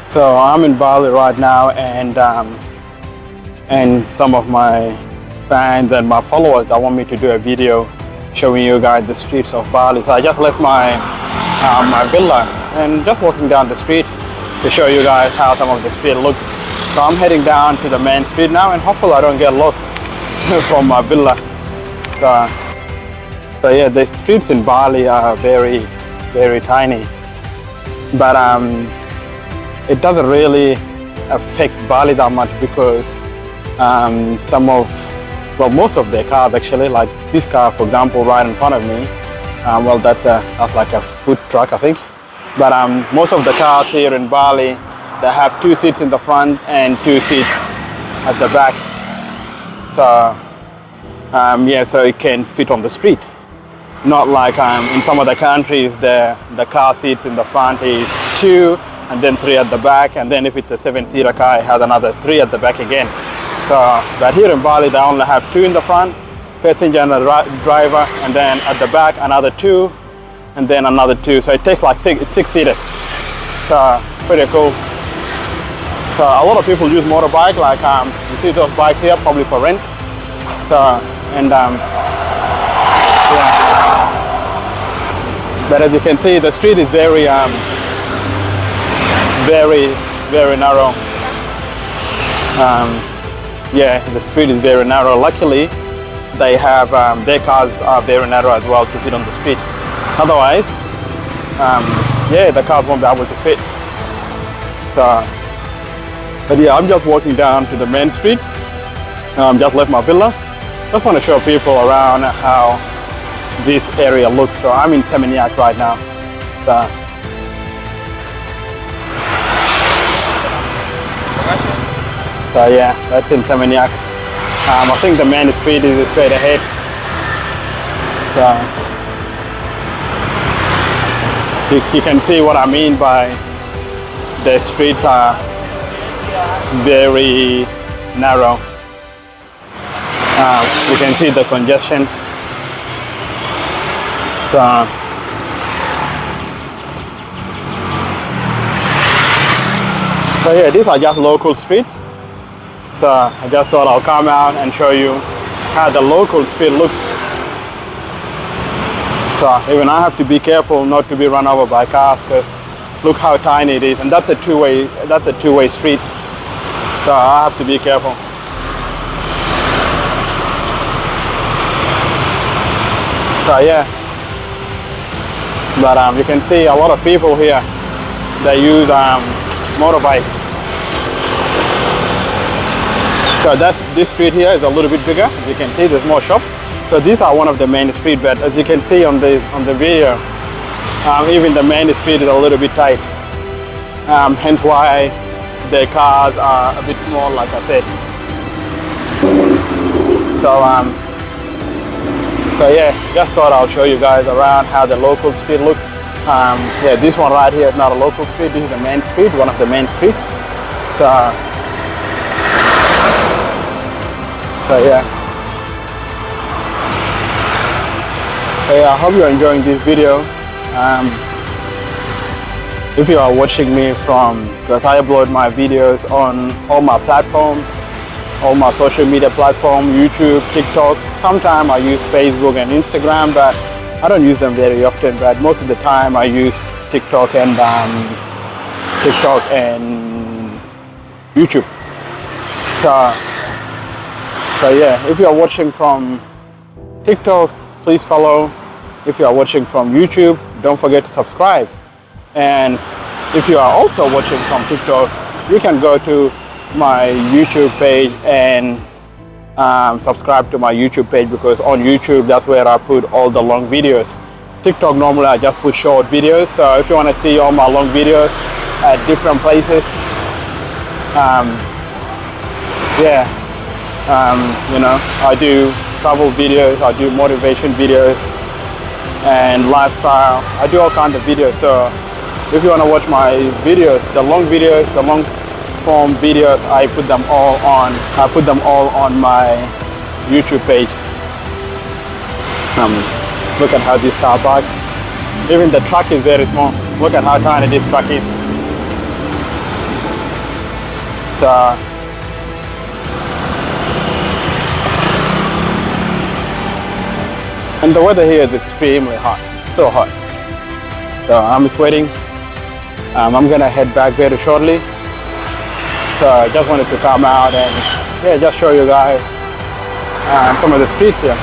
So I'm in Bali right now, and some of my fans and my followers, they want me to do a video showing you guys the streets of Bali. So I just left my my villa and just walking down the street to show you guys how some of the street looks. So I'm heading down to the main street now, and hopefully I don't get lost from my villa. So yeah, the streets in Bali are very, very tiny, but it doesn't really affect Bali that much because most of their cars actually, like this car for example right in front of me, well that's like a food truck I think, but most of the cars here in Bali, they have 2 seats in the front and 2 seats at the back. So yeah, so it can fit on the street. Not like in some other countries, the car seats in the front is 2 and then 3 at the back, and then if it's a 7-seater car, it has another 3 at the back again. So, but here in Bali, they only have 2 in the front, passenger and a driver, and then at the back another 2, and then another 2. So it takes like 6 seaters. So pretty cool. So a lot of people use motorbike, like you see those bikes here, probably for rent. So and yeah. But as you can see, the street is very, very narrow. Yeah, the street is very narrow. Luckily, they have their cars are very narrow as well to fit on the street. Otherwise, yeah, the cars won't be able to fit. So, but yeah, I'm just walking down to the main street. Just left my villa. Just want to show people around how this area looks. So I'm in Seminyak right now. So yeah, that's in Seminyak. I think the main street is straight ahead. So you can see what I mean by the streets are very narrow. You can see the congestion. So yeah, these are just local streets. So I just thought I'll come out and show you how the local street looks. So even I have to be careful not to be run over by cars, because look how tiny it is, and that's a two-way street. So I have to be careful. So yeah, but you can see a lot of people here, they use motorbikes. So this street here is a little bit bigger. As you can see, there's more shops. So these are one of the main street, but as you can see on the video, even the main street is a little bit tight. Hence why the cars are a bit small, like I said. So yeah, just thought I'll show you guys around how the local street looks. Yeah, this one right here is not a local street. This is the main street, one of the main streets. So yeah. Hey, I hope you're enjoying this video. If you are watching me because I upload my videos on all my platforms, all my social media platforms, YouTube, TikTok. Sometimes I use Facebook and Instagram, but I don't use them very often. But most of the time I use TikTok and YouTube. So yeah, if you are watching from TikTok, please follow. If you are watching from YouTube, don't forget to subscribe. And if you are also watching from TikTok, you can go to my YouTube page and subscribe to my YouTube page, because on YouTube, that's where I put all the long videos. TikTok, normally I just put short videos. So if you want to see all my long videos at different places, yeah, you know, I do travel videos, I do motivation videos and lifestyle. I do all kinds of videos. So if you want to watch my videos, the long form videos, I put them all on my YouTube page. Look at how this car parks. Even the truck is very small. Look at how tiny this truck is. So and the weather here is extremely hot. It's so hot. So I'm sweating. I'm gonna head back very shortly. So I just wanted to come out and yeah, just show you guys some of the streets here.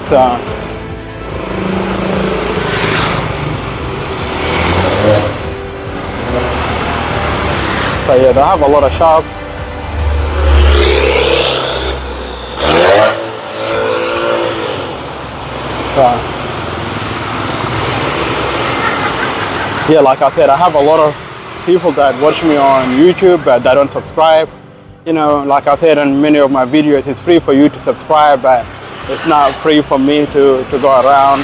So yeah, they have a lot of shops. Yeah, like I said, I have a lot of people that watch me on YouTube but they don't subscribe. You know, like I said in many of my videos, it's free for you to subscribe, but it's not free for me to go around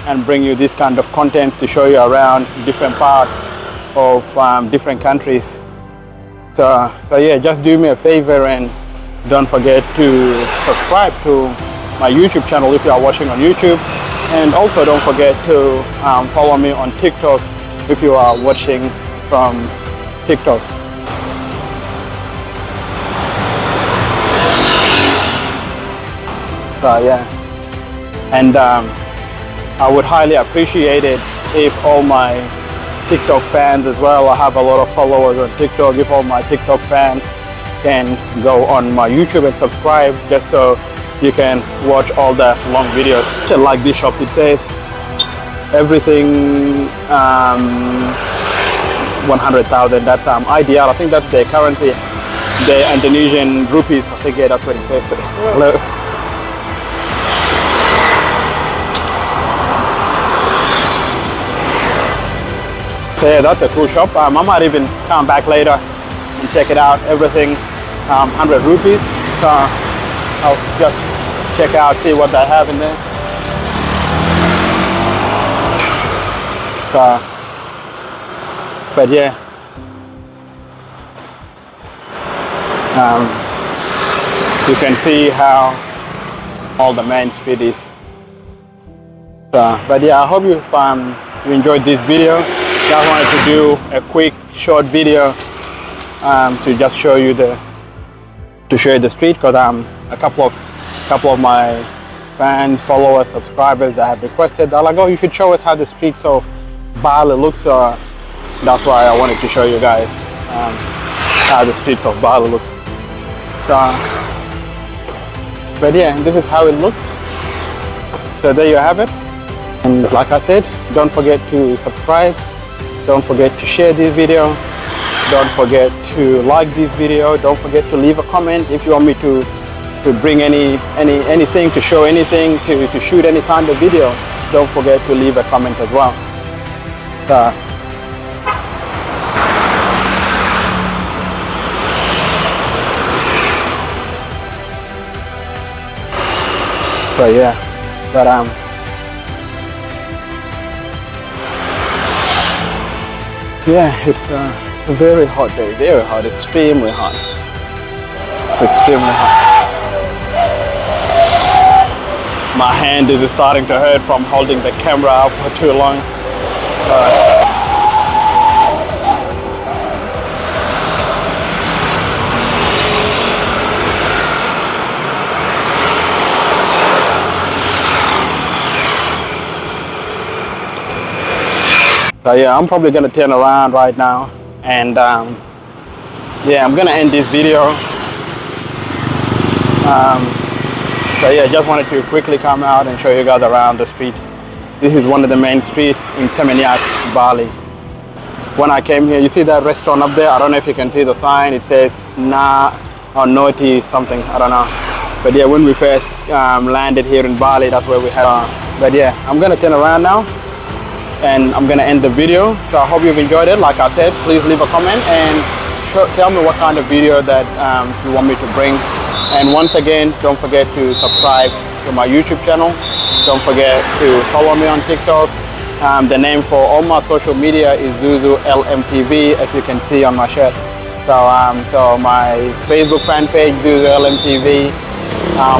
and bring you this kind of content to show you around different parts of different countries. So yeah, just do me a favor and don't forget to subscribe to my YouTube channel if you are watching on YouTube. And also don't forget to follow me on TikTok if you are watching from TikTok. So yeah, and I would highly appreciate it if all my TikTok fans as well, I have a lot of followers on TikTok, if all my TikTok fans can go on my YouTube and subscribe just so you can watch all the long videos. Like this shop, it says everything 100,000. That's IDR. I think that's their currency, the Indonesian rupees. I think yeah, that's what it says. Hello. So yeah, that's a cool shop. I might even come back later and check it out. Everything 100 rupees. So I'll just check out, see what they have in there. So, but yeah, you can see how all the main street is. So, but yeah, I hope you enjoyed this video. Just wanted to do a quick short video to just show you the street, because a couple of my fans, followers, subscribers that have requested, they're like, oh, you should show us how the streets of Bali looks. So that's why I wanted to show you guys how the streets of Bali look. So, but yeah, this is how it looks. So there you have it. And like I said, don't forget to subscribe. Don't forget to share this video. Don't forget to like this video. Don't forget to leave a comment if you want me to bring anything, to show anything, to shoot any kind of video. Don't forget to leave a comment as well. So yeah, but yeah, it's a very hot day, very hot, extremely hot. It's extremely hot. My hand is starting to hurt from holding the camera up for too long. So yeah, I'm probably gonna turn around right now, and yeah, I'm gonna end this video. So yeah, just wanted to quickly come out and show you guys around the street. This is one of the main streets in Seminyak, Bali. When I came here, you see that restaurant up there? I don't know if you can see the sign. It says Na or Noti something, I don't know. But yeah, when we first landed here in Bali, that's where we had. But yeah, I'm gonna turn around now, and I'm gonna end the video. So I hope you've enjoyed it. Like I said, please leave a comment and tell me what kind of video that you want me to bring. And once again, don't forget to subscribe to my YouTube channel. Don't forget to follow me on TikTok. The name for all my social media is ZUZU LMTV, as you can see on my shirt. So my Facebook fan page, ZUZU LMTV.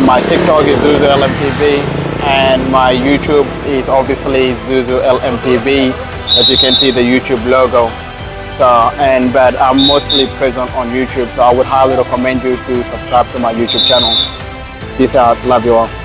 My TikTok is ZUZU LMTV. And my YouTube is obviously ZUZU LMTV, as you can see the YouTube logo. but I'm mostly present on YouTube, so I would highly recommend you to subscribe to my YouTube channel. Peace out, love you all.